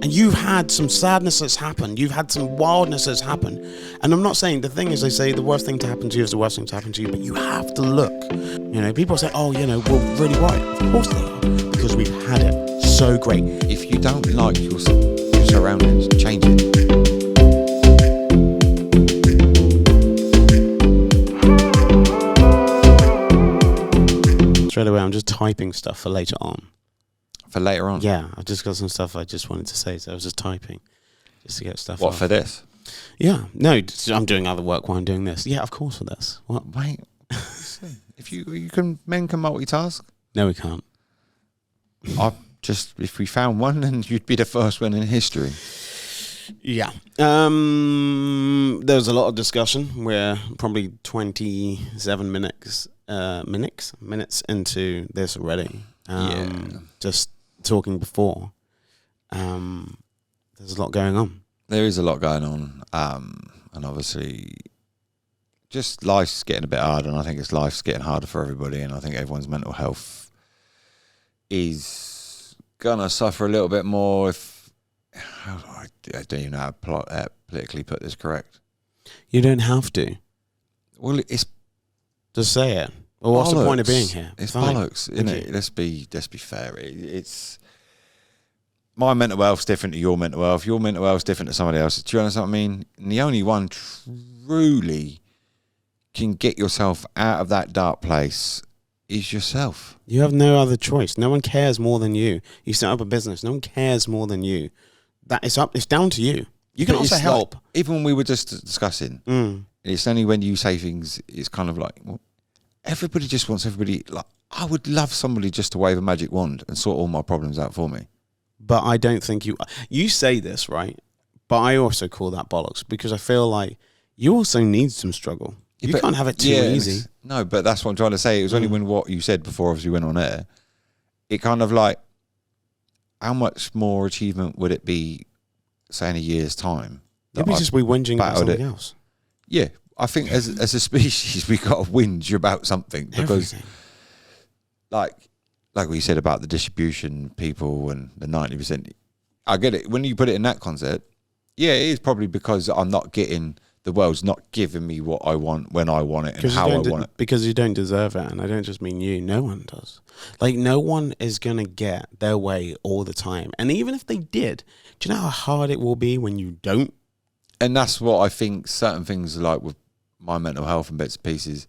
And you've had some sadness that's happened. You've had some wildness that's happened. And I'm not saying, the thing is, they say the worst thing to happen to you is the worst thing to happen to you, but you have to look. You know, people say, oh, you know, we're really worried. Of course they are, because we've had it so great. If you don't like your surroundings, change it. Straight away, I'm just typing stuff for later on. For later on? Yeah, I've just got some stuff I just wanted to say, so I was just typing just to get stuff What, off. for this? Yeah, no, I'm doing other work while I'm doing this. Yeah, of course for this. What? Wait, if men can multitask. No, we can't. If we found one, then you'd be the first one in history. Yeah. There was a lot of discussion. We're probably 27 minutes into this already. Just talking before. There's a lot going on. There is a lot going on. And obviously, just life's getting a bit harder, and I think life's getting harder for everybody, and I think everyone's mental health is gonna suffer a little bit more if I don't even know how to politically put this correct. You don't have to. Well, it's just say it. Well, what's the point of being here? It's bollocks, isn't it? Let's be fair. It's my mental health's different to your mental health. Your mental health's different to somebody else's. Do you understand what I mean? And the only one truly can get yourself out of that dark place is yourself. You have no other choice. No one cares more than you. You set up a business. No one cares more than you. It's down to you. You can also help. Like, even when we were just discussing, it's only when you say things, it's kind of like, well, everybody just wants everybody. Like, I would love somebody just to wave a magic wand and sort all my problems out for me. But I don't think you say this, right? But I also call that bollocks, because I feel like you also need some struggle. You can't have it too easy. No, but that's what I'm trying to say. It was only when what you said before obviously went on air, it kind of like, how much more achievement would it be, say, in a year's time? Maybe just be whinging about something else. Yeah, I think as a species, we got to whinge about something, because like we said about the distribution people and the 90%, I get it. When you put it in that concept, yeah, it is probably because the world's not giving me what I want when I want it and how I want it. Because you don't deserve it, and I don't just mean you. No one does. Like, no one is going to get their way all the time. And even if they did, do you know how hard it will be when you don't? And that's what I think certain things like with my mental health and bits and pieces,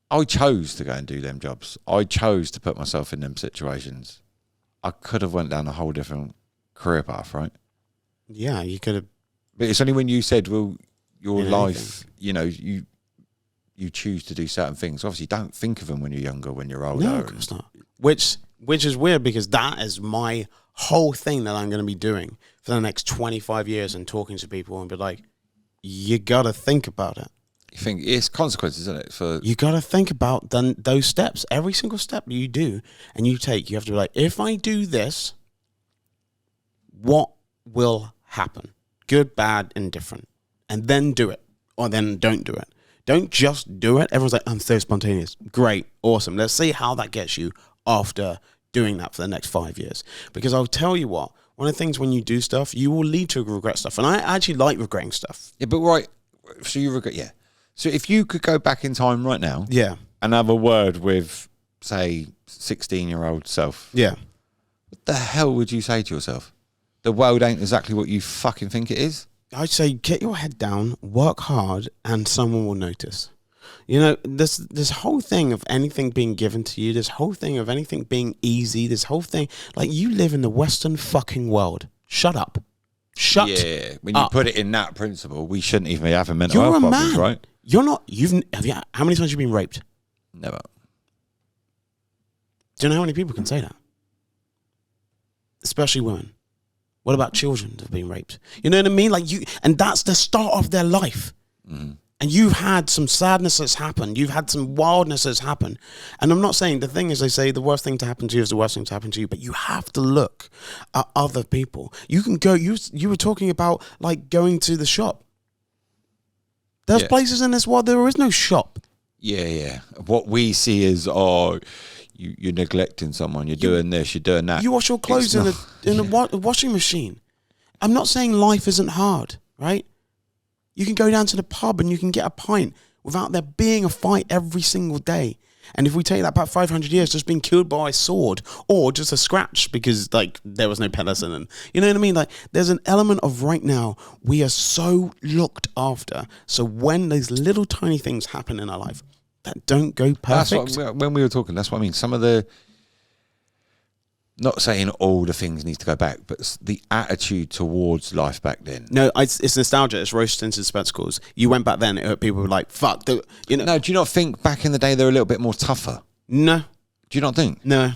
I chose to go and do them jobs. I chose to put myself in them situations. I could have went down a whole different career path, right? Yeah, you could have. But it's only when you said, well, your life, you know, you choose to do certain things. Obviously, don't think of them when you're younger, when you're older. No, of course not. Which is weird, because that is my whole thing that I'm going to be doing for the next 25 years, and talking to people and be like, you got to think about it. You think it's consequences, isn't it? You got to think about those steps. Every single step you do and you take, you have to be like, if I do this, what will happen? Good, bad, indifferent. And then do it, or then don't do it. Don't just do it. Everyone's like, I'm so spontaneous. Great, awesome. Let's see how that gets you after doing that for the next 5 years. Because I'll tell you what, one of the things when you do stuff, you will lead to regret stuff. And I actually like regretting stuff. Yeah, but right, so you regret, yeah. So if you could go back in time right now, and have a word with, say, 16-year-old self, what the hell would you say to yourself? The world ain't exactly what you fucking think it is? I'd say get your head down, work hard, and someone will notice. You know, this whole thing of anything being given to you, this whole thing of anything being easy, this whole thing, like, you live in the Western fucking world. Shut up. Shut up. Yeah, when you put it in that principle, we shouldn't even be having mental health problems, right? You're not, how many times have you been raped? Never. Do you know how many people can say that? Especially women. What about children that have been raped? You know what I mean? Like, and that's the start of their life. Mm-hmm. And you've had some sadness that's happened. You've had some wildness that's happened. And I'm not saying, the thing is, they say the worst thing to happen to you is the worst thing to happen to you, but you have to look at other people. You can go, you were talking about, like, going to the shop. There's places in this world, there is no shop. Yeah. What we see is, you're neglecting someone. You're doing this. You're doing that. You wash your clothes in a washing machine. I'm not saying life isn't hard, right? You can go down to the pub and you can get a pint without there being a fight every single day. And if we take that back 500 years, just being killed by a sword or just a scratch because like there was no penicillin. You know what I mean? Like there's an element of right now, we are so looked after. So when those little tiny things happen in our life that don't go perfect. That's what, when we were talking, that's what I mean. Some of the, not saying all the things need to go back, but the attitude towards life back then. No, it's nostalgia. It's rose-tinted spectacles. You went back then, people were like, fuck. You know. No, do you not think back in the day they were a little bit more tougher? No. Do you not think? No.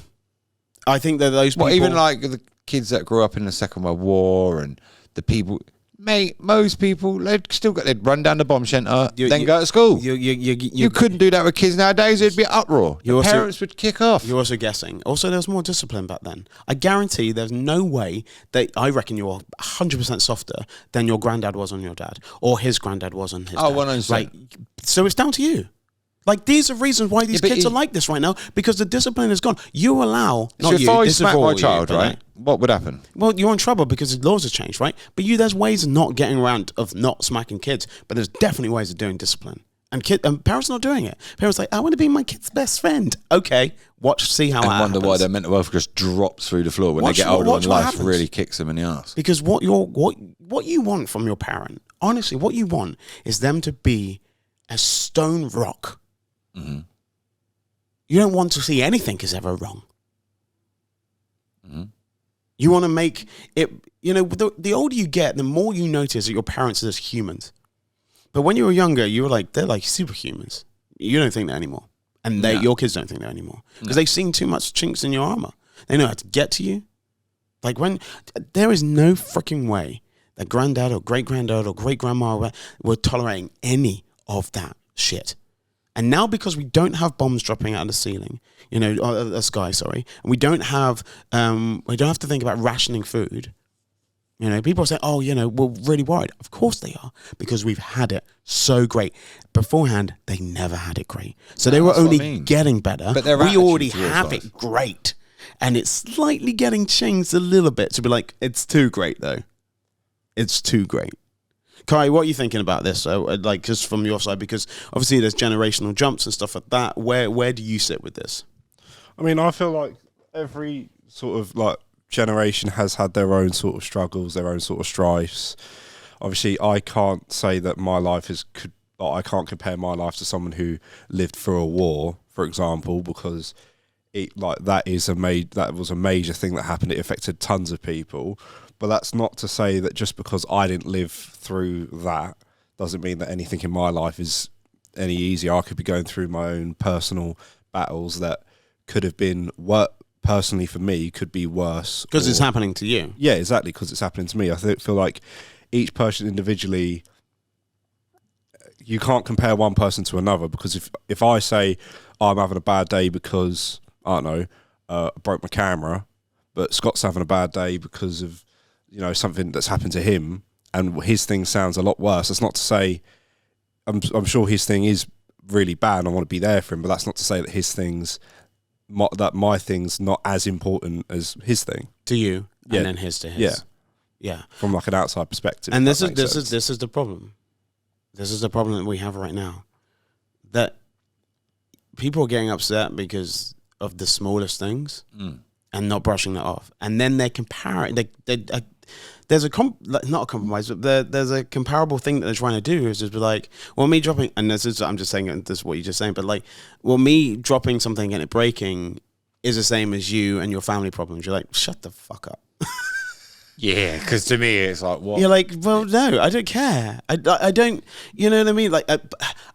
I think that those people... Well, even like the kids that grew up in the Second World War and the people... Mate, most people, they'd run down the bomb shelter, then go to school. You couldn't do that with kids nowadays. It'd be uproar. Your parents would kick off. You're also guessing. Also, there was more discipline back then. I guarantee there's no way that I reckon you're 100% softer than your granddad was on your dad or his granddad was on his dad. 100%. Like, so it's down to you. Like, these are reasons why these kids are like this right now, because the discipline is gone. You allow... So if I smack my child, right, what would happen? Well, you're in trouble because the laws have changed, right? But there's ways of not getting around, of not smacking kids, but there's definitely ways of doing discipline. And parents are not doing it. Parents are like, I want to be my kid's best friend. Okay, see how that happens. And wonder why their mental health just drops through the floor when they get older and life really kicks them in the ass. Because what you want from your parent, honestly, what you want is them to be a stone rock. Mm-hmm. You don't want to see anything is ever wrong. Mm-hmm. You want to make it, the older you get, the more you notice that your parents are just humans. But when you were younger, you were like, they're like superhumans. You don't think that anymore. And your kids don't think that anymore. Because they've seen too much chinks in your armor. They know how to get to you. Like there is no freaking way that granddad or great-granddad or great-grandma were tolerating any of that shit. And now because we don't have bombs dropping out of the ceiling, the sky, sorry, and we don't have to think about rationing food. People say, oh, we're really worried. Of course they are, because we've had it so great. Beforehand, they never had it great. So they were only getting better. But we already have it great. And it's slightly getting changed a little bit to be like, it's too great, though. It's too great. Kai, what are you thinking about this? Like, just from your side, because obviously there's generational jumps and stuff like that. Where do you sit with this? I mean, I feel like every sort of like generation has had their own sort of struggles, their own sort of strifes. Obviously, I can't say that my life I can't compare my life to someone who lived through a war, for example, because that was a major thing that happened. It affected tons of people. But that's not to say that just because I didn't live through that doesn't mean that anything in my life is any easier. I could be going through my own personal battles that could have been, personally for me, could be worse. Because it's happening to you. Yeah, exactly, because it's happening to me. I feel like each person individually, you can't compare one person to another, because if I say I'm having a bad day because, I don't know, I broke my camera, but Scott's having a bad day because of something that's happened to him, and his thing sounds a lot worse. That's not to say, I'm sure his thing is really bad and I want to be there for him, but that's not to say that my thing's not as important as his thing. To you, and then his to his. Yeah. From like an outside perspective. And this is the problem. This is the problem that we have right now. That people are getting upset because of the smallest things. And not brushing that off, and then they're comparing. There's not a compromise, but there's a comparable thing that they're trying to do is just be like, well, me dropping, and I'm just saying this is what you're just saying, but like, well, me dropping something and it breaking is the same as you and your family problems. You're like, shut the fuck up. Yeah, because to me it's like, what? You're like, well, no, I don't care. I don't, you know what I mean? Like,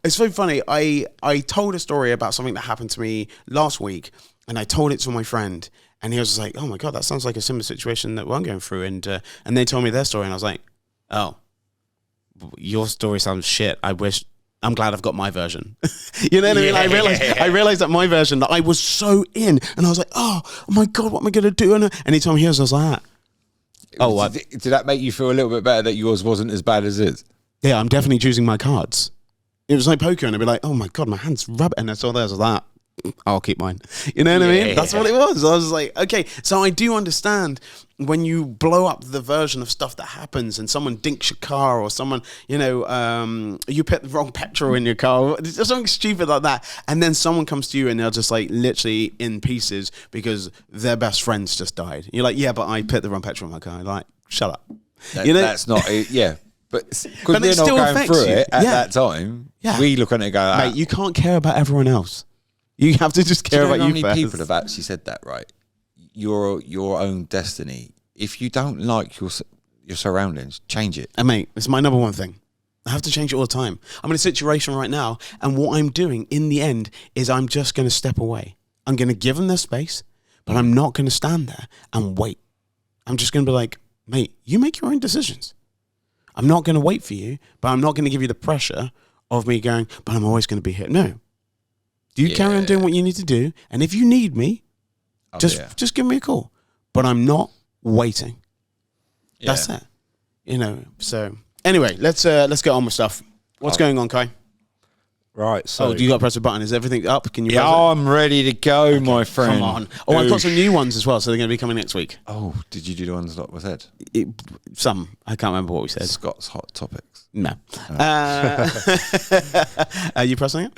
it's so funny. I told a story about something that happened to me last week, and I told it to my friend. And he was just like, oh my God, that sounds like a similar situation that I'm going through. And they told me their story, and I was like, oh, your story sounds shit. I'm glad I've got my version. You know what I mean? I realized that my version, that I was so in, and I was like, oh my God, what am I going to do? And he told me his, I was like, oh, did that make you feel a little bit better that yours wasn't as bad as his? Yeah, I'm definitely choosing my cards. It was like poker, and I'd be like, oh my God, my hand's rubbing. And I saw theirs, I was like, I'll keep mine. You know what I mean? That's what it was. I was like, okay, so I do understand when you blow up the version of stuff that happens and someone dinks your car or someone, you put the wrong petrol in your car, something stupid like that. And then someone comes to you and they're just like literally in pieces because their best friends just died. You're like, yeah, but I put the wrong petrol in my car. Like, shut up. That's not, yeah. But because we're not still going through you. it at that time, we look at it and go, mate, you can't care about everyone else. You have to just care about you first. How many people have actually said that, right? Your own destiny. If you don't like your surroundings, change it. And mate, it's my number one thing. I have to change it all the time. I'm in a situation right now, and what I'm doing in the end is I'm just going to step away. I'm going to give them their space, but I'm not going to stand there and wait. I'm just going to be like, mate, you make your own decisions. I'm not going to wait for you, but I'm not going to give you the pressure of me going, but I'm always going to be here. No. You carry on doing what you need to do, and if you need me, just give me a call. But I'm not waiting. Yeah. That's it. So anyway, let's get on with stuff. What's going on, Kai? Right. So you got to press a button. Is everything up? Can you? Yeah, I'm ready to go, my friend. Come on. Oh, I've got some new ones as well, so they're going to be coming next week. Oh, did you do the ones that was said? Some. I can't remember what we said. Scott's Hot Topics. No. Are you pressing it?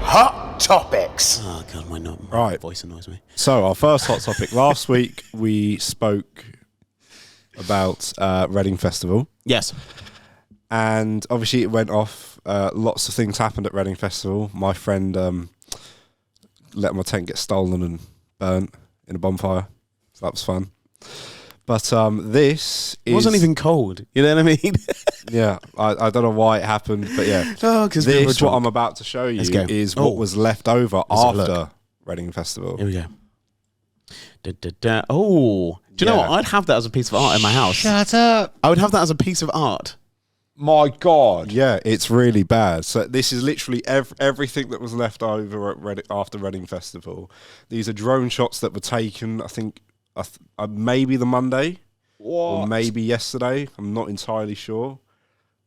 Hot Topics. Oh, God, my voice annoys me. So, our first hot topic. Last week, we spoke about Reading Festival. Yes. And obviously, it went off. Lots of things happened at Reading Festival. My friend let my tent get stolen and burnt in a bonfire. So that was fun. But this It wasn't even cold. You know what I mean? Yeah, I don't know why it happened, but yeah. This, what I'm about to show you, is what was left over after Reading Festival. Here we go. Oh, do you know what? I'd have that as a piece of art in my house. Shut up. I would have that as a piece of art. My God. Yeah, it's really bad. So this is literally everything that was left over at after Reading Festival. These are drone shots that were taken, I think, maybe the Monday. Or maybe yesterday. I'm not entirely sure.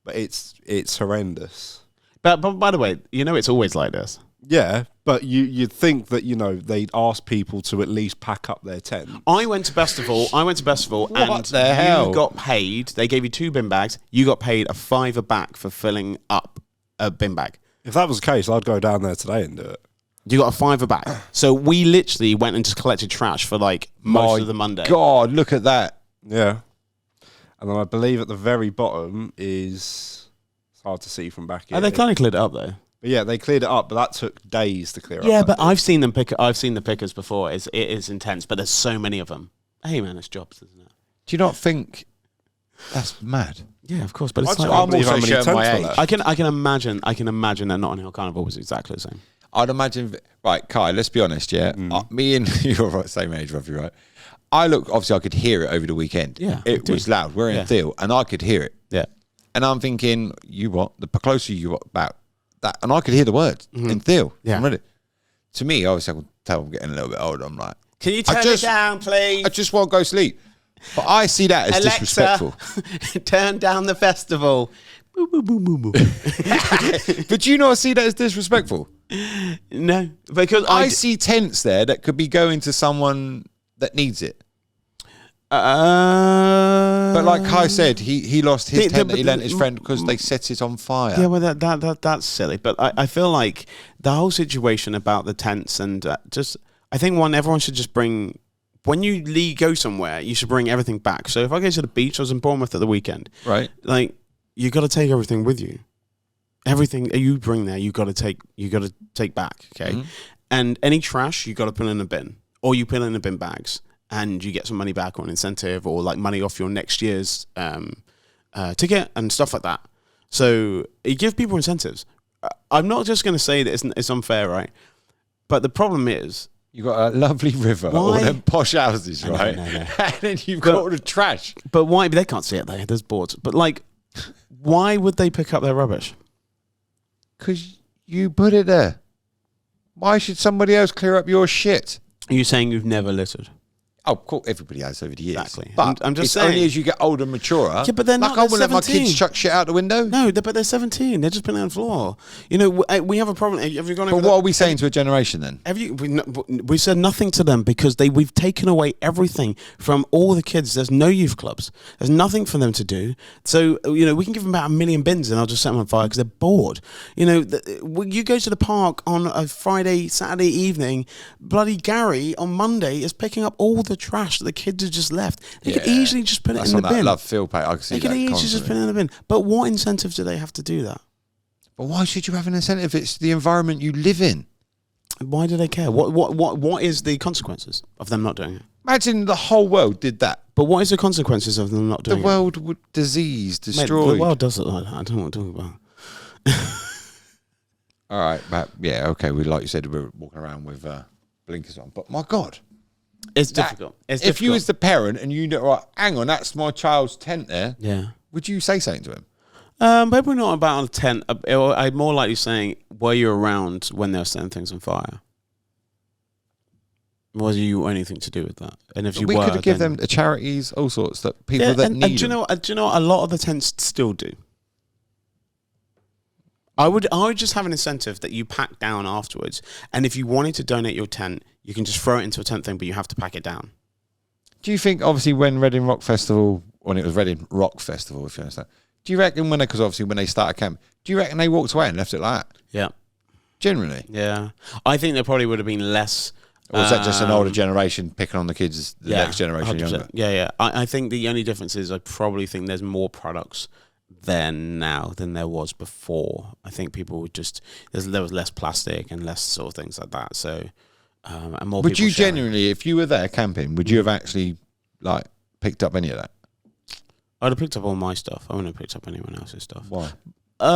But it's horrendous. But by the way, it's always like this. Yeah, but you'd think that, they'd ask people to at least pack up their tent. I went to Festival and the hell? You got paid. They gave you 2 bin bags. You got paid a £5 back for filling up a bin bag. If that was the case, I'd go down there today and do it. You got a £5 back. So we literally went and just collected trash for most of the Monday. God, look at that. Yeah. And then I believe at the very bottom it's hard to see from back here. They kind of cleared it up though. But yeah, they cleared it up, but that took days to clear up. Yeah, but I've seen them pick. I've seen the pickers before. It is intense, but there's so many of them. Hey man, it's jobs, isn't it? Do you not think that's mad? Yeah, of course. But it's I'm also showing my age. I can imagine that Notting Hill Carnival was exactly the same. I'd imagine. Right, Kai. Let's be honest. Yeah, me and you're right, same age, roughly, right? Obviously I could hear it over the weekend. Yeah, it was loud. We're in Thiel, and I could hear it. Yeah, and I'm thinking, the closer you got about that, and I could hear the words in Thiel. Yeah, I'm ready. To me, obviously I could tell I'm getting a little bit older. I'm like, can you turn it down, please? I just want to go sleep. But I see that as Alexa, disrespectful. Turn down the festival. Boo, boo, boo, boo, boo. But do you not see that as disrespectful? No, because I see tents there that could be going to someone that needs it. But like Kai said, he lost his tent that he lent his friend because they set it on fire. Yeah, well, that's silly. But I feel like the whole situation about the tents and I think everyone should just bring. When you go somewhere, you should bring everything back. So if I go to the beach, I was in Bournemouth at the weekend. Right. Like, you got to take everything with you. Everything you bring there, you got to take back. Okay. Mm-hmm. And any trash, you got to put in a bin, or you put in the bin bags, and you get some money back or an incentive, or like money off your next year's ticket and stuff like that. So you give people incentives. I'm not just going to say that it's unfair, right? But the problem is, you got a lovely river, all them posh houses, right? No. And then you've got all the trash. But why? But they can't see it there. There's boards. But like, why would they pick up their rubbish? Because you put it there. Why should somebody else clear up your shit? Are you saying you've never littered? Oh, cool. Everybody has over the years. Exactly. But I'm just it's saying. only as you get older and maturer. Yeah, but they're not. I wouldn't let my 17. kids chuck shit out the window. No, but they're 17. They're just putting it on the floor. You know, we have a problem. Have you gone over But what are we saying to a generation then? We said nothing to them because we've taken away everything from all the kids. There's no youth clubs. There's nothing for them to do. So, you know, we can give them about 1 million bins and I'll just set them on fire because they're bored. You know, you go to the park on a Friday, Saturday evening, bloody Gary on Monday is picking up all the trash that the kids have just left. They could easily just put it in the bin. Love Phil pay. I can see they could easily just put it in the bin. But what incentive do they have to do that? But why should you have an incentive? It's the environment you live in. Why do they care? What is the consequences of them not doing it? Imagine the whole world did that. But what is the consequences of them not doing it? The world would disease, destroyed. Mate, the world does it like that. I don't know what I'm talking about. All right, but yeah, okay. Like you said, we're walking around with blinkers on. But my God. It's difficult. If you was the parent and you know, right, hang on, that's my child's tent there. Yeah. Would you say something to him? Maybe not about a tent. I'm more likely saying, were you around when they were setting things on fire? Was you anything to do with that? And if you we were, could have given them charities, all sorts that people that need. And do you know? Do you know? A lot of the tents still do. I would just have an incentive that you pack down afterwards, and if you wanted to donate your tent, you can just throw it into a tent thing, but you have to pack it down. Do you think, obviously, when Reading Rock Festival, when it was Reading Rock Festival, if you understand, do you reckon because obviously when they started camp, do you reckon they walked away and left it like that? Yeah. Generally? Yeah. I think there probably would have been less. Or was that just an older generation picking on the kids, the next generation 100%. younger? Yeah. I think the only difference is I probably think there's more products there now than there was before. I think people would there was less plastic and less sort of things like that. So, and more. Would you sharing. genuinely, if you were there camping, would you have actually like picked up any of that? I'd have picked up all my stuff. I wouldn't have picked up anyone else's stuff. Why?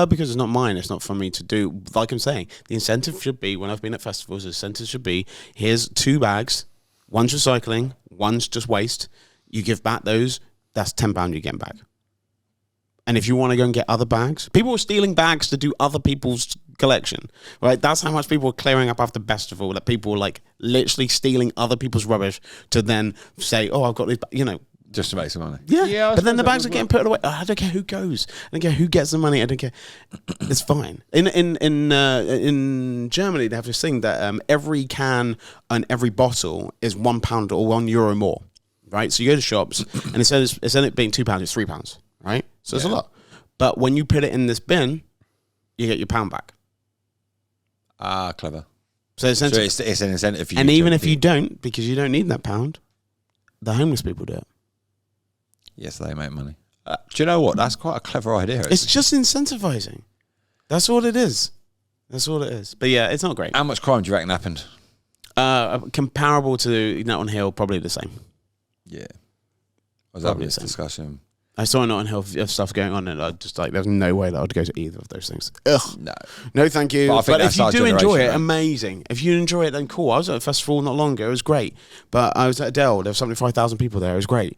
Because it's not mine. It's not for me to do. Like I'm saying, the incentive should be, when I've been at festivals, the incentive should be, here's 2 bags, one's recycling, one's just waste. You give back those, that's £10 you're getting back. And if you want to go and get other bags, people were stealing bags to do other people's collection, right? That's how much people were clearing up after festival, that people were like literally stealing other people's rubbish to then say, oh, I've got these, you know. Just to make some money. Yeah, but then the bags are getting put away. I don't care who goes. I don't care who gets the money. I don't care. It's fine. In Germany, they have this thing that every can and every bottle is £1 or €1 more, right? So you go to shops and instead of it being £2, it's £3, right? So it's a lot. But when you put it in this bin, you get your £1 back. Ah, clever. So it's an incentive for you. And even if you don't, because you don't need that £1, the homeless people do it. Yes, they make money. Do you know what? That's quite a clever idea. Actually. It's just incentivizing. That's all it is. But yeah, it's not great. How much crime do you reckon happened? Comparable to Notting Hill, probably the same. Yeah. Was that this discussion? I saw Notting Hill stuff going on, and I just like, there's no way that I would go to either of those things. Ugh. No, thank you. But if you do enjoy it, amazing. If you enjoy it, then cool. I was at a festival not long ago. It was great. But I was at Adele. There were 75,000 people there. It was great.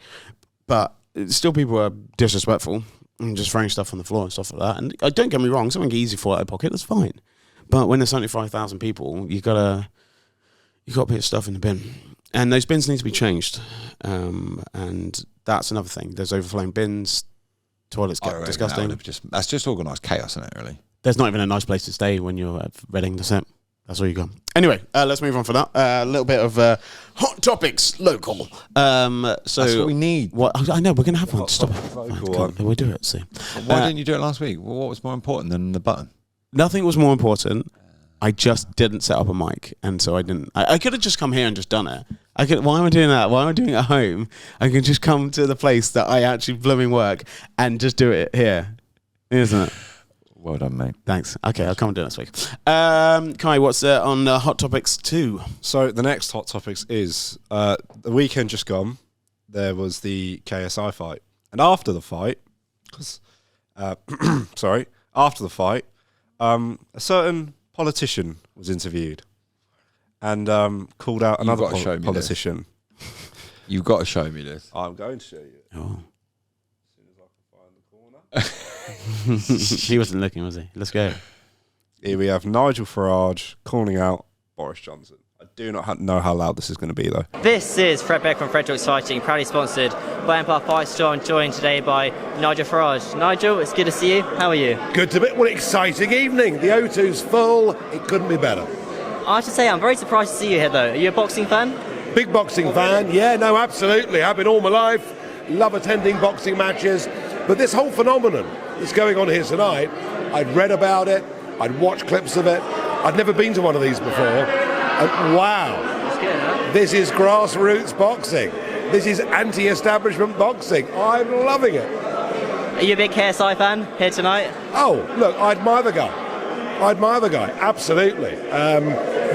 But still, people were disrespectful and just throwing stuff on the floor and stuff like that. And don't get me wrong, something easy for out of pocket, that's fine. But when there's 75,000 people, you gotta put your stuff in the bin, and those bins need to be changed. And that's another thing. There's overflowing bins. Toilets get disgusting. That's just organised chaos, isn't it? Really. There's not even a nice place to stay when you're at Reading. That's it. That's all you got. Anyway, let's move on for that. A little bit of hot topics, local. So that's what we need. What I know, we're gonna have one. Stop it. We'll do it. See. Why didn't you do it last week? Well, what was more important than the button? Nothing was more important. I just didn't set up a mic, and so I didn't. I could have just come here and just done it. Why am I doing that? Why am I doing it at home? I can just come to the place that I actually blooming work and just do it here, isn't it? Well done, mate. Thanks. Okay, I'll come and do it next week. Kai, what's on Hot Topics 2? So the next Hot Topics is the weekend just gone. There was the KSI fight, and after the fight, after the fight, a certain politician was interviewed and called out another politician. You've got to show me this. I'm going to show you. Oh. As soon as I can find the corner. He wasn't looking, was he? Let's go. Here we have Nigel Farage calling out Boris Johnson. I do not know how loud this is going to be, though. This is Fred Beck from Fredericks Fighting, proudly sponsored by Empire Fight Store, and joined today by Nigel Farage. Nigel, it's good to see you. How are you? Good to be. What an exciting evening. The O2's full. It couldn't be better. I have to say, I'm very surprised to see you here, though. Are you a boxing fan? Big boxing fan. Yeah, no, absolutely. I've been all my life. Love attending boxing matches. But this whole phenomenon that's going on here tonight, I'd read about it. I'd watched clips of it. I'd never been to one of these before. And wow, That's good, huh? this is grassroots boxing. This is anti-establishment boxing. I'm loving it. Are you a big KSI fan here tonight? Oh, look, I admire the guy. Absolutely.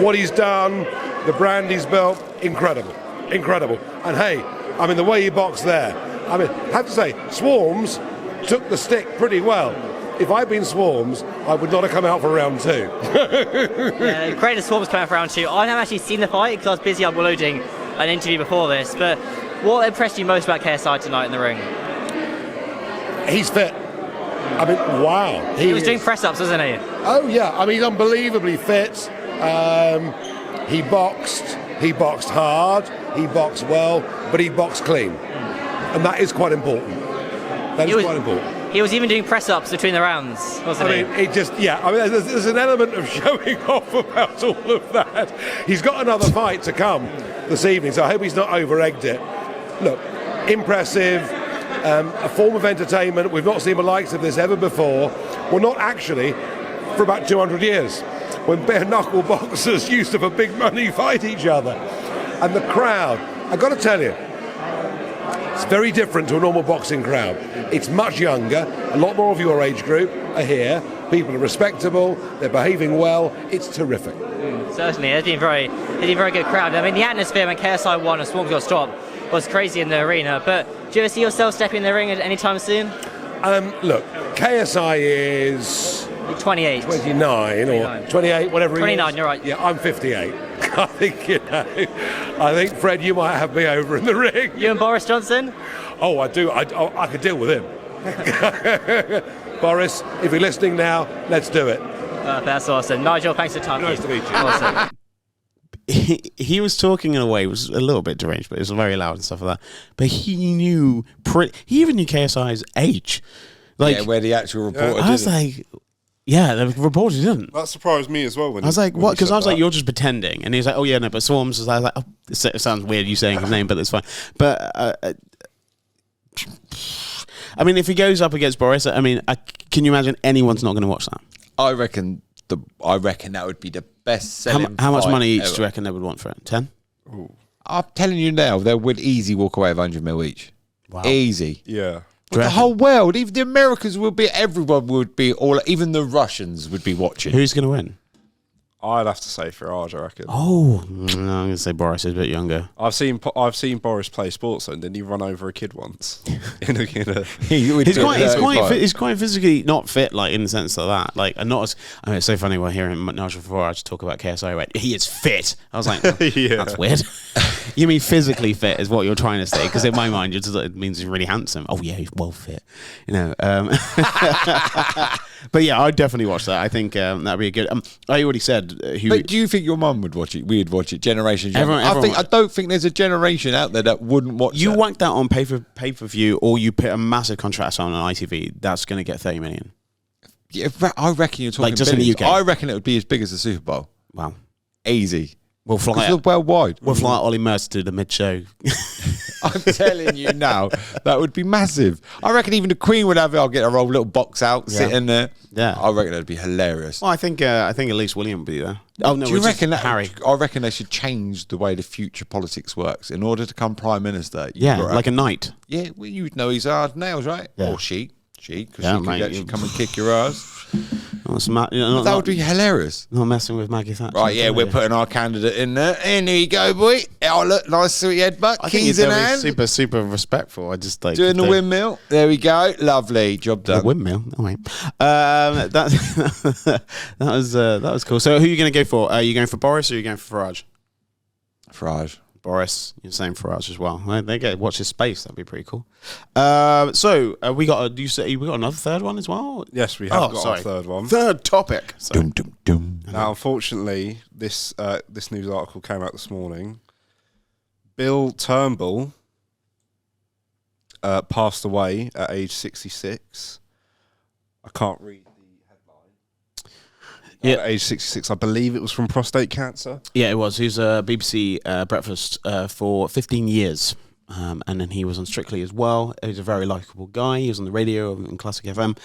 What he's done, the brand he's built, incredible. And hey, I mean, the way he boxed there, I mean, I have to say, Swarms took the stick pretty well. If I'd been Swarms, I would not have come out for round 2. Yeah, great that Swarms came out for round 2. I haven't actually seen the fight because I was busy uploading an interview before this, but what impressed you most about KSI tonight in the ring? He's fit. I mean, wow. He was doing press-ups, wasn't he? Oh, yeah. I mean, he's unbelievably fit. He boxed hard, he boxed well, but he boxed clean. And that is quite important. Quite important. He was even doing press-ups between the rounds, wasn't he? I mean, there's an element of showing off about all of that. He's got another fight to come this evening, so I hope he's not over-egged it. Look, impressive, a form of entertainment. We've not seen the likes of this ever before. Well, not actually, for about 200 years, when bare-knuckle boxers used to, for big money, fight each other. And the crowd, I've got to tell you, it's very different to a normal boxing crowd. It's much younger. A lot more of your age group are here. People are respectable. They're behaving well. It's terrific. Certainly, it's been a very good crowd. I mean, the atmosphere when KSI won and Swarms got stopped was crazy in the arena. But do you ever see yourself stepping in the ring at any time soon? Look, KSI is 28. 29 or 28, whatever he is. 29, you're right. Yeah, I'm 58. I think, Fred, you might have me over in the ring. You and Boris Johnson? Oh, I do. I could deal with him. Boris, if you're listening now, let's do it. That's awesome. Nigel, thanks for the time. Nice to meet you. Awesome. He was talking in a way, it was a little bit deranged, but it was very loud and stuff like that. But he knew, he even knew KSI's age. Like, yeah, where the actual reporter I was like, yeah, the reporter didn't. That surprised me as well. I was like, what? Because I was like, you're just pretending. And he's like, oh, yeah, no, but Swarms was like, oh, it sounds weird you saying his name, but it's fine. But, I mean, if he goes up against Boris, I mean, can you imagine anyone's not going to watch that? I reckon that would be the best selling. How much money each ever. do you reckon they would want for it? 10? Ooh. I'm telling you now, they would easy walk away with 100 mil each. Wow. Easy. Yeah. The whole world, even the Americans would be, everyone would be, even the Russians would be watching. Who's going to win? I'd have to say Farage, I reckon. Oh, no, I'm going to say Boris is a bit younger. I've seen Boris play sports, and didn't he run over a kid once? He's quite physically not fit, like in the sense of that. Like, and not as. I mean, it's so funny when hearing Nigel Farage talk about KSI. Right, he is fit. I was like, yeah. That's weird. You mean physically fit is what you're trying to say? Because in my mind, it means he's really handsome. Oh yeah, he's well fit. You know. But yeah, I'd definitely watch that. I think that'd be a good. I already said. But do you think your mum would watch it? We'd watch it. Generations. Everyone I don't think there's a generation out there that wouldn't watch. You whack that on pay per view, or you put a massive contract on ITV. That's going to get 30 million. Yeah, I reckon you're talking like just in the UK. I reckon it would be as big as the Super Bowl. Wow, easy. We'll fly it worldwide. We'll fly Ollie Mercer to the mid-show. I'm telling you now, that would be massive. I reckon even the Queen would have it. I'll get her old little box out, sit in there. Yeah, I reckon that'd be hilarious. Well, I think at least William would be there. Oh no, do you reckon that Harry? I reckon they should change the way the future politics works in order to become prime minister. Yeah, like a knight. Yeah, well, you'd know his hard nails, right? Yeah. Or she, because she could actually come and kick your ass. That would be hilarious. Not messing with Maggie Thatcher. Right, yeah, we're putting our candidate in there. And here you go, boy. Oh, look, nice sweet headbutt. I think Keys in he's hand. super respectful. I just like doing the windmill. There we go. Lovely job done. The windmill. Oh wait, that was cool. So who are you going to go for? Are you going for Boris or are you going for Farage? Farage. Boris, you're saying for us as well. They get watch his space. That'd be pretty cool. So we got we got another third one as well. Yes, we have got a third one. Third topic. Dum, dum, dum. Now, unfortunately, this news article came out this morning. Bill Turnbull passed away at age 66. I can't read the headline. Yeah, at age 66. I believe it was from prostate cancer. Yeah, it was. He was a BBC breakfast for 15 years. And then he was on Strictly as well. He's a very likeable guy. He was on the radio in Classic FM.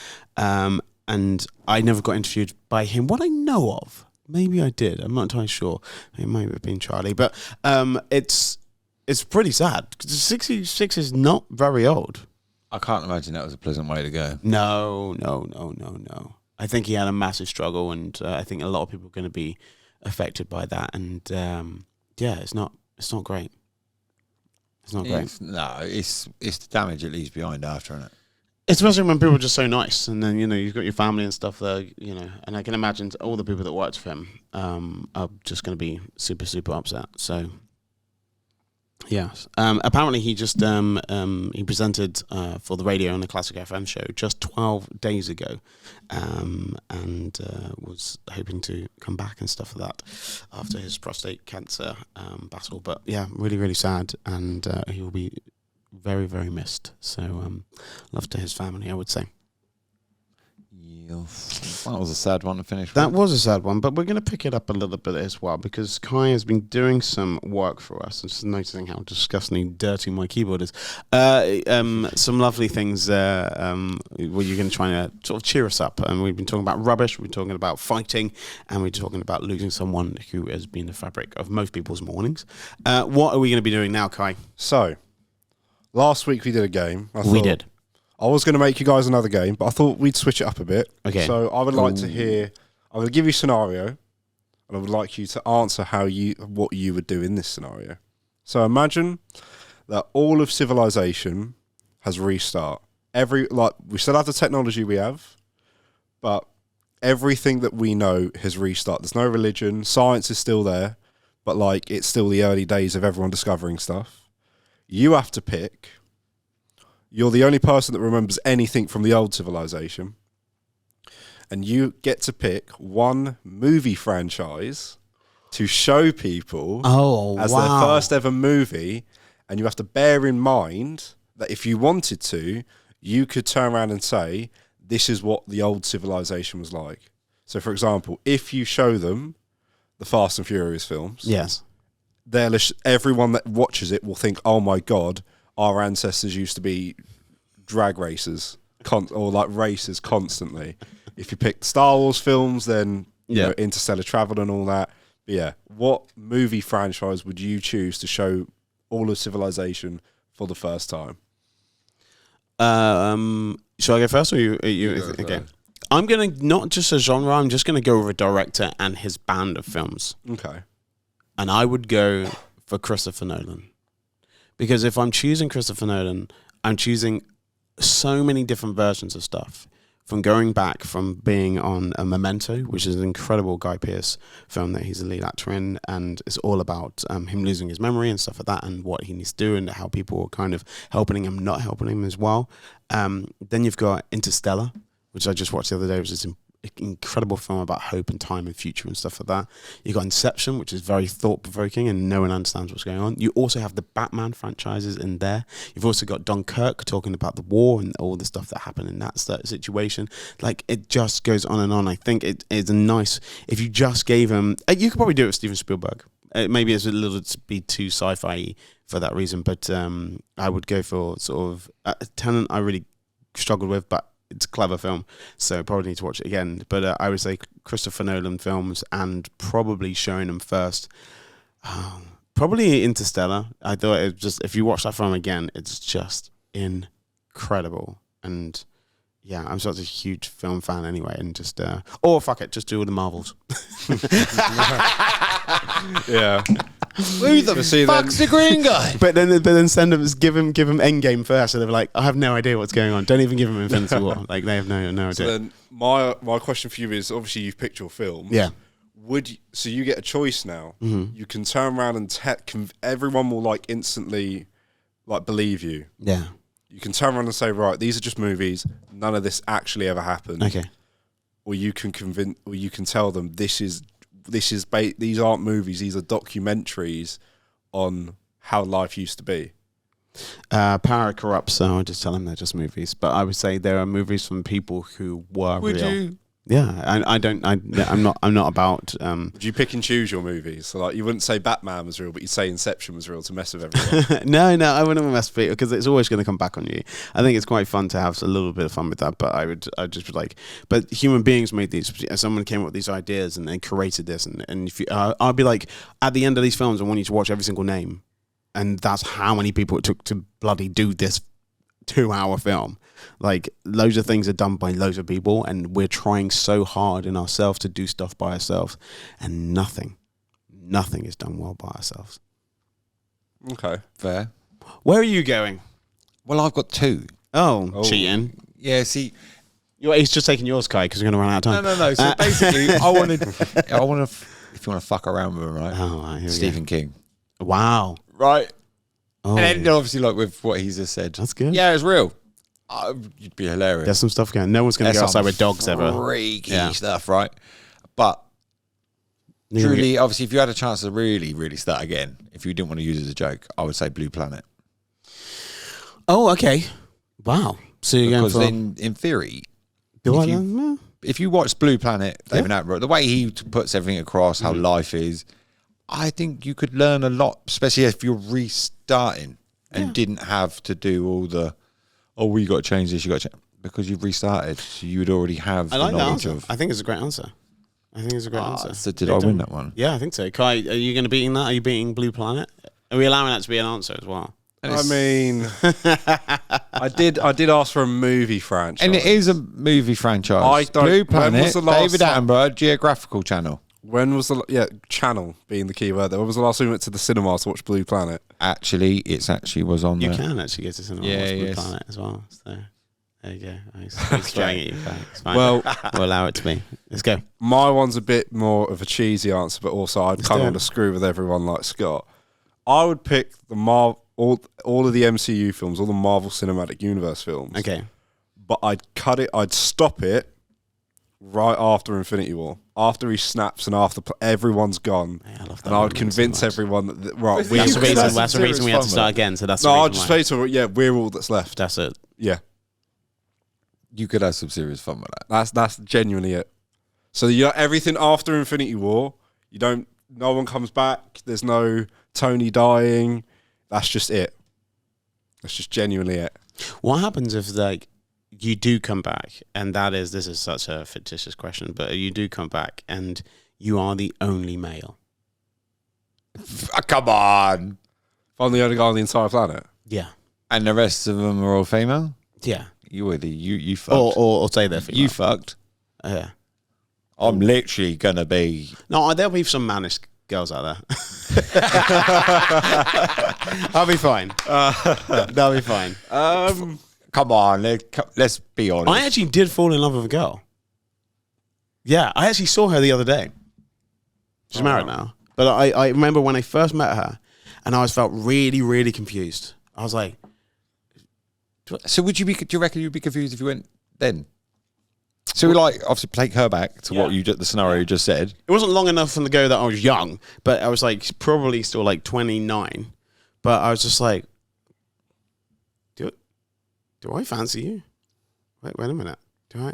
And I never got interviewed by him. What I know of, maybe I did. I'm not entirely sure. It might have been Charlie. But it's pretty sad. 66 is not very old. I can't imagine that was a pleasant way to go. No. I think he had a massive struggle, and I think a lot of people are going to be affected by that. And it's not great. It's not great. It's the damage it leaves behind after, isn't it? Especially when people are just so nice, and then you've got your family and stuff there, and I can imagine all the people that worked for him are just going to be super, super upset. So. Yes. Apparently, he just he presented for the radio on the Classic FM show just 12 days ago, and was hoping to come back and stuff like that after his prostate cancer battle. But yeah, really, really sad, and he will be very, very missed. So, love to his family, I would say. That was a sad one to finish with. That was a sad one, but we're going to pick it up a little bit as well, because Kai has been doing some work for us. I'm just noticing how disgustingly dirty my keyboard is. Some lovely things where you're going to try to sort of cheer us up. And we've been talking about rubbish, we've been talking about fighting, and we're talking about losing someone who has been the fabric of most people's mornings. What are we going to be doing now, Kai? So, last week we did a game. We did. I was going to make you guys another game, but I thought we'd switch it up a bit. Okay. So I would like to hear. I'm going to give you a scenario, and I would like you to answer what you would do in this scenario. So imagine that all of civilization has restart. We still have the technology we have, but everything that we know has restart. There's no religion. Science is still there, but it's still the early days of everyone discovering stuff. You have to pick. You're the only person that remembers anything from the old civilization. And you get to pick one movie franchise to show people as their first ever movie. And you have to bear in mind that if you wanted to, you could turn around and say, this is what the old civilization was like. So, for example, if you show them the Fast and Furious films, Yes. Everyone that watches it will think, oh my God, our ancestors used to be drag racers races constantly. If you pick Star Wars films, then you know, interstellar travel and all that. But yeah, what movie franchise would you choose to show all of civilization for the first time? Shall I go first, or you okay. I'm going to, not just a genre, I'm just going to go with a director and his band of films. Okay. And I would go for Christopher Nolan. Because if I'm choosing Christopher Nolan, I'm choosing so many different versions of stuff. From going back from being on a Memento, which is an incredible Guy Pearce film that he's the lead actor in, and it's all about him losing his memory and stuff like that, and what he needs to do, and how people are kind of helping him, not helping him as well. Then you've got Interstellar, which I just watched the other day, which is incredible film about hope and time and future and stuff like that. You've got Inception, which is very thought-provoking and no one understands what's going on. You also have the Batman franchises in there. You've also got Dunkirk talking about the war and all the stuff that happened in that situation. It just goes on and on. I think it is a nice, if you just gave him, you could probably do it with Steven Spielberg. Maybe it's a little bit too sci-fi for that reason, but I would go for sort of Tenet. I really struggled with, but it's a clever film, so probably need to watch it again. But I would say Christopher Nolan films, and probably showing them first. Probably Interstellar. I thought it just, if you watch that film again, it's just incredible. And yeah, I'm such a huge film fan anyway, and just or fuck it, just do all the Marvels. Yeah. Who the fuck's the green guy? But then send them, give him Endgame first, so they're like, I have no idea what's going on. Don't even give them Infinity War. They have no idea. So then my question for you is, obviously you've picked your film. Yeah. so you get a choice now. Mm-hmm. You can turn around and everyone will like instantly like believe you. Yeah. You can turn around and say, right, these are just movies. None of this actually ever happened. Okay. Or you can tell them these aren't movies. These are documentaries on how life used to be. Power corrupts, so I just tell them they're just movies. But I would say there are movies from people who were Would real. you? Yeah, I'm not about. Would you pick and choose your movies? So like, you wouldn't say Batman was real, but you'd say Inception was real to mess with everyone. No, I wouldn't mess with it because it's always going to come back on you. I think it's quite fun to have a little bit of fun with that, but I'd just be like, but human beings made these. Someone came up with these ideas and then created this, and if you, I'd be like, at the end of these films, I want you to watch every single name, and that's how many people it took to bloody do this 2-hour film. Like, loads of things are done by loads of people, and we're trying so hard in ourselves to do stuff by ourselves, and nothing is done well by ourselves. Okay. Fair. Where are you going? Well, I've got 2. Oh. Cheating. Yeah, see... He's just taking yours, Kai, because we're going to run out of time. No. So basically, I want to... if you want to fuck around with him, right? Oh, right, here we Stephen King. go. Wow. Right. Oh, And then obviously, like with what he's just said. that's good. Yeah, it's real. You'd be hilarious. There's some stuff going. No one's going to go outside with dogs ever. Freaky stuff, right? But truly, obviously, if you had a chance to really, really start again, if you didn't want to use it as a joke, I would say Blue Planet. Oh, okay. Wow. So you're Because going for... in theory, Do if I you- then? if you watch Blue Planet, David Attenborough, the way he puts everything across, how life is, I think you could learn a lot, especially if you're restarting and didn't have to do all the, we got to change this, you got to change, because you've restarted, so you would already have I the like that knowledge answer. of. I think it's a great answer. So did I win that one? Yeah, I think so. Kai, are you going to beating that? Are you beating Blue Planet? Are we allowing that to be an answer as well? I mean, I did ask for a movie franchise. And it is a movie franchise. I don't- Blue when was Planet, the last David time- Attenborough, Geographical Channel. When was the channel being the key word there? When was the last time we went to the cinema to watch Blue Planet? Actually, it actually was on You there. can actually go to cinema and watch Blue Planet as well. So there you go. He's throwing at you, Kai. It's fine. Well, we'll allow it to be. Let's go. my one's a bit more of a cheesy answer, but also I'd kind do of it. want to screw with everyone like Scott. I would pick the all of the MCU films, all the Marvel Cinematic Universe films. Okay. But I'd stop it right after Infinity War. After he snaps and after everyone's gone. Yeah, I love that And I would moment so convince much. everyone that right, That's we That's the could reason. have That's the some reason we had to serious start fun, again. So that's No, the I'll reason just why. say to we're all that's left. That's it. Yeah. You could have some serious fun with that. That's genuinely it. So you everything after Infinity War, no one comes back, there's no Tony dying. That's just it. That's just genuinely it. What happens if you do come back, and this is such a fictitious question, but you do come back and you are the only male? Come on. If I'm the only guy on the entire planet. Yeah. And the rest of them are all female? Yeah. You fucked. Or say they're female. You fucked. Yeah. I'm literally going to be... No, there'll be some mannish girls out there. I'll be fine. That'll be fine. Come on, let's be honest. I actually did fall in love with a girl. Yeah, I actually saw her the other day. She's married now. But I remember when I first met her, and I felt really, really confused. I was like... So do you reckon you'd be confused if you went then? So we obviously take her back to what the scenario you just said. It wasn't long enough from the go that I was young, but I was probably still 29. But I was just like, do I fancy you? Wait a minute. Do I?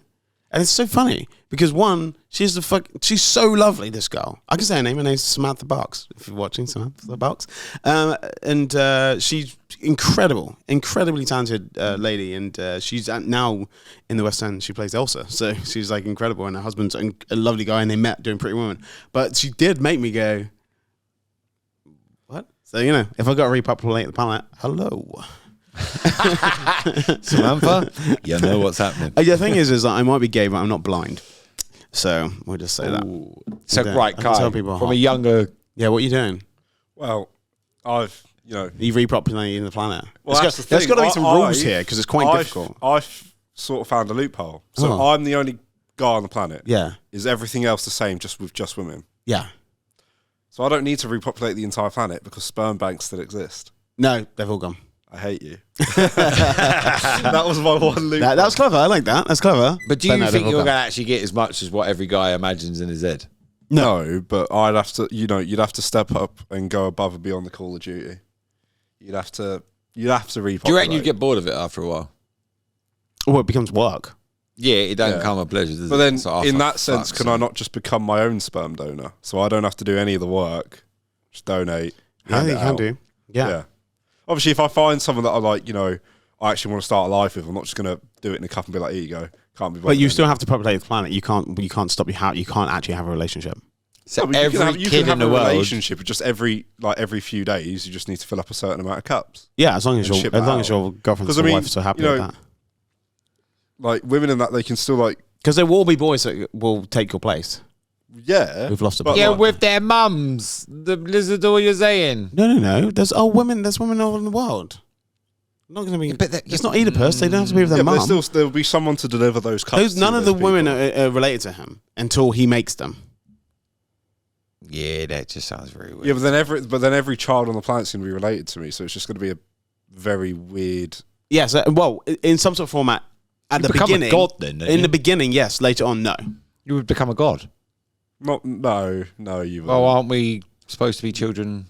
And it's so funny because she's so lovely, this girl. I can say her name. Her name's Samantha Barks, if you're watching Samantha Barks. And she's incredibly talented lady. And she's now in the West End. She plays Elsa. So she's incredible. And her husband's a lovely guy, and they met doing Pretty Woman. But she did make me go, what? So, if I got to repopulate the planet, hello. Samantha, you know what's happening. The thing is that I might be gay, but I'm not blind. So we'll just say that. So right, I can tell Kai, people from hot. a younger... Yeah, what are you doing? Well, Are you repopulating the planet? Well, There's got to be some rules here because it's quite difficult. I've sort of found a loophole. So I'm the only guy on the planet. Yeah. Is everything else the same, just with just women? Yeah. So I don't need to repopulate the entire planet because sperm banks still exist. No, they've all gone. I hate you. That was my one loop. That was clever. I like that. That's clever. But do you no, think they've you're all going to gone. actually get as much as what every guy imagines in his head? No, but I'd have to, you'd have to step up and go above and beyond the Call of Duty. You'd have to repopulate. Do you reckon you'd get bored of it after a while? Well, it becomes work. Yeah, it don't Yeah. come a pleasure, does But it? then, So, in for that sense, fuck's can I sake. not just become my own sperm donor? So I don't have to do any of the work. Just donate. Yeah, hand you it can out. do. Yeah. Obviously, if I find someone that I like, I actually want to start a life with, I'm not just going to do it in a cup and be like, here you go. Can't be. But you bothered still have to populate the planet. You can't stop. You can't actually have a relationship. So No, but every you kid can have in the a world... relationship. Just every few days, you just need to fill up a certain amount of cups. Yeah, as long as And your ship as it long as out. your girlfriend 'Cause, or I mean, wife are so happy you with know, that. Like women in that, they can still like, Because there will be boys that will take your place. yeah. We've lost a but bit. Yeah, like- with their mums. Listen to what you're saying. No. There's women. There's women all in the world. Not going to be. but that- it's not Oedipus. They don't have to be with their Yeah, but mum. there'll be someone to deliver those cups. None to of the those women people. are related to him until he makes them. Yeah, that just sounds very weird. Yeah, but then every child on the planet's going to be related to me, so it's just going to be a very weird. Yes. Well, in some sort of format. At You the become a beginning, god then, don't in you? the beginning, yes. Later on, no. You would become a god. No, you. Well, aren't we supposed to be children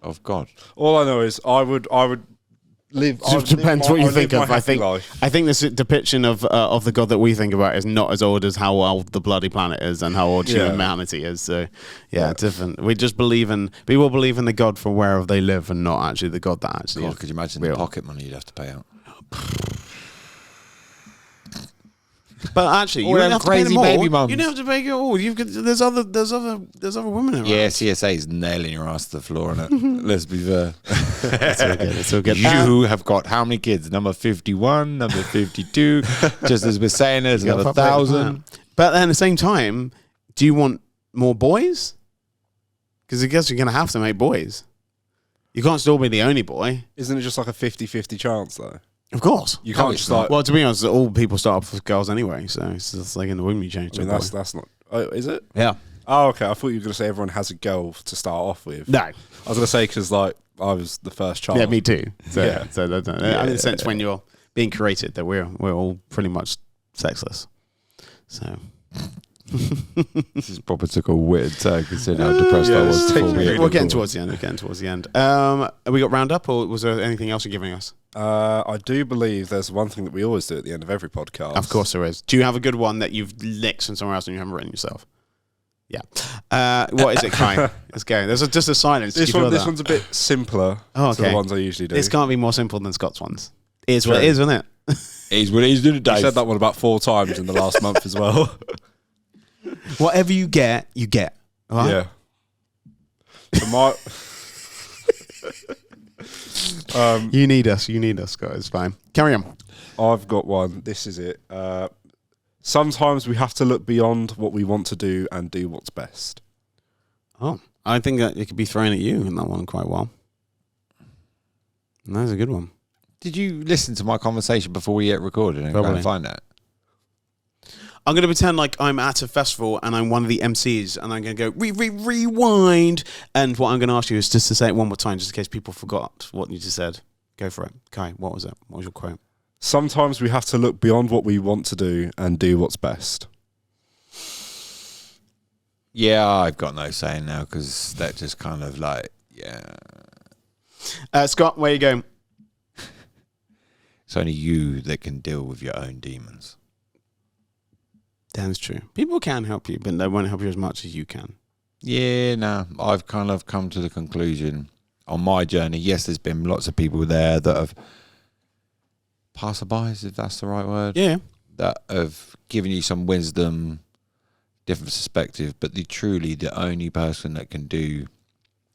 of God? All I know is I would live. I would Depends live what you I would think live of. my I happy think. life. I think this depiction of the god that we think about is not as old as how old the bloody planet is and how old Yeah. humanity is. So, yeah, it's different. We just believe in people believe in the god for wherever they live and not actually the god that actually. God, is could you imagine real. the pocket money you'd have to pay out? But actually, All you don't them have to pay crazy them all. baby mums. You don't have to pay it all. There's other women around. Yeah, CSA's nailing your ass to the floor on it. Let's be fair. It's all good. You have got how many kids? Number 51, number 52. Just as we're saying, there's You gotta another populate the 1,000. planet. But then at the same time, do you want more boys? Because I guess you're going to have to make boys. You can't still be the only boy. Isn't it just like a 50-50 chance though? Of course. You can't it's just not. like. Well, to be honest, all people start off with girls anyway, so it's just like in the womb you change I to mean, a boy. that's not. Oh, is it? Yeah. Oh, okay. I thought you were going to say everyone has a girl to start off with. No. I was going to say because like I was the first child. Yeah, me too. So, Yeah. So I mean, in the sense when you're being created, that we're all pretty much sexless. So. This is proper took a weird turn considering how depressed Yeah, I it's was taking before we me- hit We're getting record. towards the end. We're getting towards the end. Have we got round up, or was there anything else you're giving us? I do believe there's one thing that we always do at the end of every podcast. Of course there is. Do you have a good one that you've licked from somewhere else and you haven't written yourself? Yeah. What is it, Kai? Let's go. There's just a silence. This You feel one, this that? one's a bit simpler Oh, to okay. the ones I usually do. This can't be more simple than Scott's ones. It is what it True. is, isn't it? He's what he's doing I today. said that one about 4 times in the last month as well. Whatever you get, you get. All right? Yeah. So my. You need us, Scott. It's fine. Carry on. I've got one. This is it. Sometimes we have to look beyond what we want to do and do what's best. Oh, I think that it could be thrown at you in that one quite well. That's a good one. Did you listen to my conversation before we hit recorded and go Probably. and find that? I'm going to pretend like I'm at a festival and I'm one of the MCs and I'm going to go rewind. And what I'm going to ask you is just to say it one more time, just in case people forgot what you just said. Go for it. Kai, what was it? What was your quote? Sometimes we have to look beyond what we want to do and do what's best. Yeah, I've got no saying now because that just kind of like, yeah. Scott, where are you going? It's only you that can deal with your own demons. That's true. People can help you, but they won't help you as much as you can. Yeah, no, I've kind of come to the conclusion on my journey. Yes, there's been lots of people there that have passerbys, if that's the right word, Yeah. that have given you some wisdom, different perspective, but the only person that can do.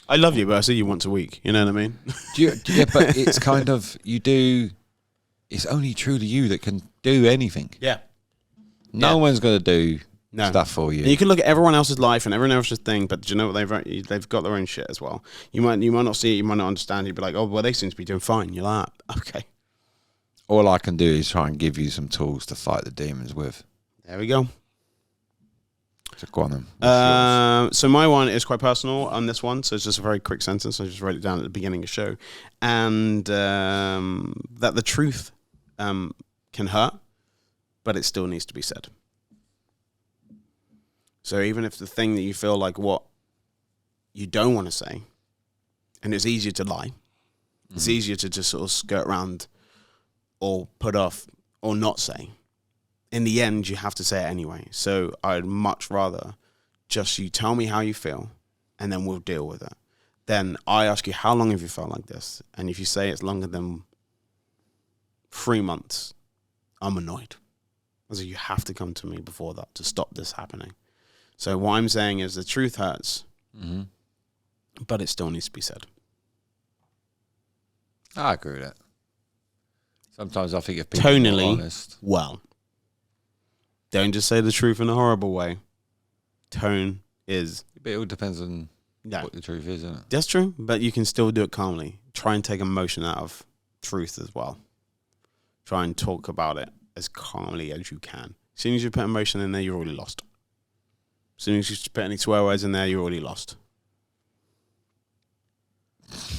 I love you, but I see you once a week. You know what I mean? Yeah, but it's kind of, it's only truly you that can do anything. Yeah. No one's going to do No. stuff for you. And you can look at everyone else's life and everyone else's thing, but do you know what they've got their own shit as well. You might not see it, you might not understand. You'd be like, oh, well, they seem to be doing fine. You're like, okay, All I can do is try and give you some tools to fight the demons with. there we go. So go on then. So my one is quite personal on this one, so it's just a very quick sentence. I just wrote it down at the beginning of the show. And that the truth can hurt, but it still needs to be said. So even if the thing that you feel like what you don't want to say, and it's easier to lie, it's easier to just sort of skirt around or put off or not say. In the end, you have to say it anyway. So I'd much rather just you tell me how you feel, and then we'll deal with it. Then I ask you, how long have you felt like this? And if you say it's longer than 3 months, I'm annoyed. So you have to come to me before that to stop this happening. So what I'm saying is the truth hurts, but it still needs to be said. I agree with that. Sometimes I think if people are Tonally, honest, well, don't just say the truth in a horrible way. Tone is... but it all depends on No. what the truth is, isn't it? That's true, but you can still do it calmly. Try and take emotion out of truth as well. Try and talk about it as calmly as you can. As soon as you put emotion in there, you're already lost. As soon as you put any swear words in there, you're already lost.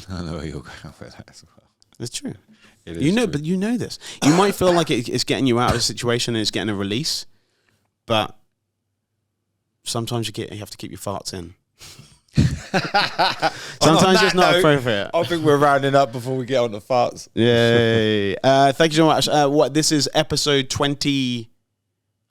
I know where you're going with that as well. It's true. It is You know, true. but you know this. You might feel like it's getting you out of a situation and it's getting a release, but sometimes you have to keep your farts in. Sometimes it's not appropriate. I think we're rounding up before we get on the farts. Yay. Thank you so much. This is episode 20.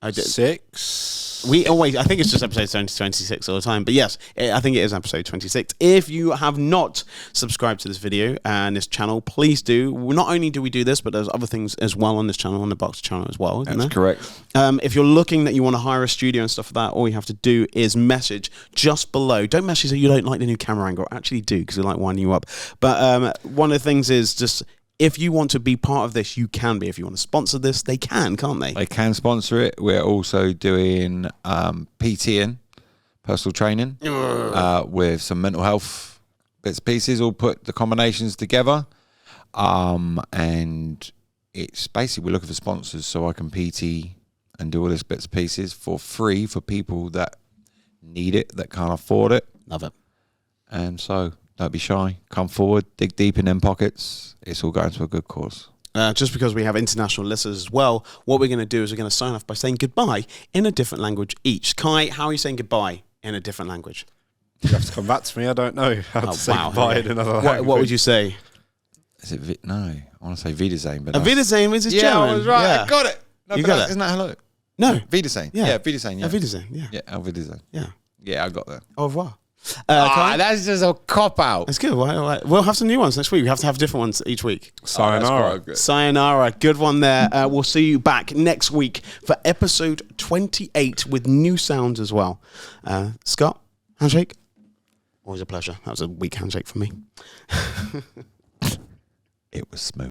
6. I think it's just episode 26 all the time. But yes, I think it is episode 26. If you have not subscribed to this video and this channel, please do. Not only do we do this, but there's other things as well on this channel, on the Box channel as well. Isn't That's there? correct. If you're looking that you want to hire a studio and stuff like that, all you have to do is message just below. Don't message that you don't like the new camera angle. Actually do, because we like winding you up. But one of the things is just... if you want to be part of this, you can be. If you want to sponsor this, they can, can't they? They can sponsor it. We're also doing PTing, personal training, with some mental health bits and pieces. All put the combinations together. And it's basically we're looking for sponsors so I can PT and do all this bits and pieces for free for people that need it, that can't afford it. Love it. And so... don't be shy. Come forward. Dig deep in them pockets. It's all going to a good cause. Just because we have international listeners as well, what we're going to do is we're going to sign off by saying goodbye in a different language each. Kai, how are you saying goodbye in a different language? You have to come back to me. I don't know how to say goodbye in another language. What would you say? Is it no? I want to say Wiedersehen, but Wiedersehen is German. I was right. Yeah. I got it. No, You but got it? Isn't that hello? No. Wiedersehen. Yeah. Yeah, Wiedersehen. Yeah. Wiedersehen, yeah. Yeah, Auf Wiedersehen. Yeah. Yeah, I got that. Au revoir. Kai? That's just a cop out. That's good. We'll have some new ones next week. We have to have different ones each week. Sayonara. Sayonara. Good one there. We'll see you back next week for episode 28 with new sounds as well. Scott, handshake? Always a pleasure. That was a weak handshake for me. It was smooth.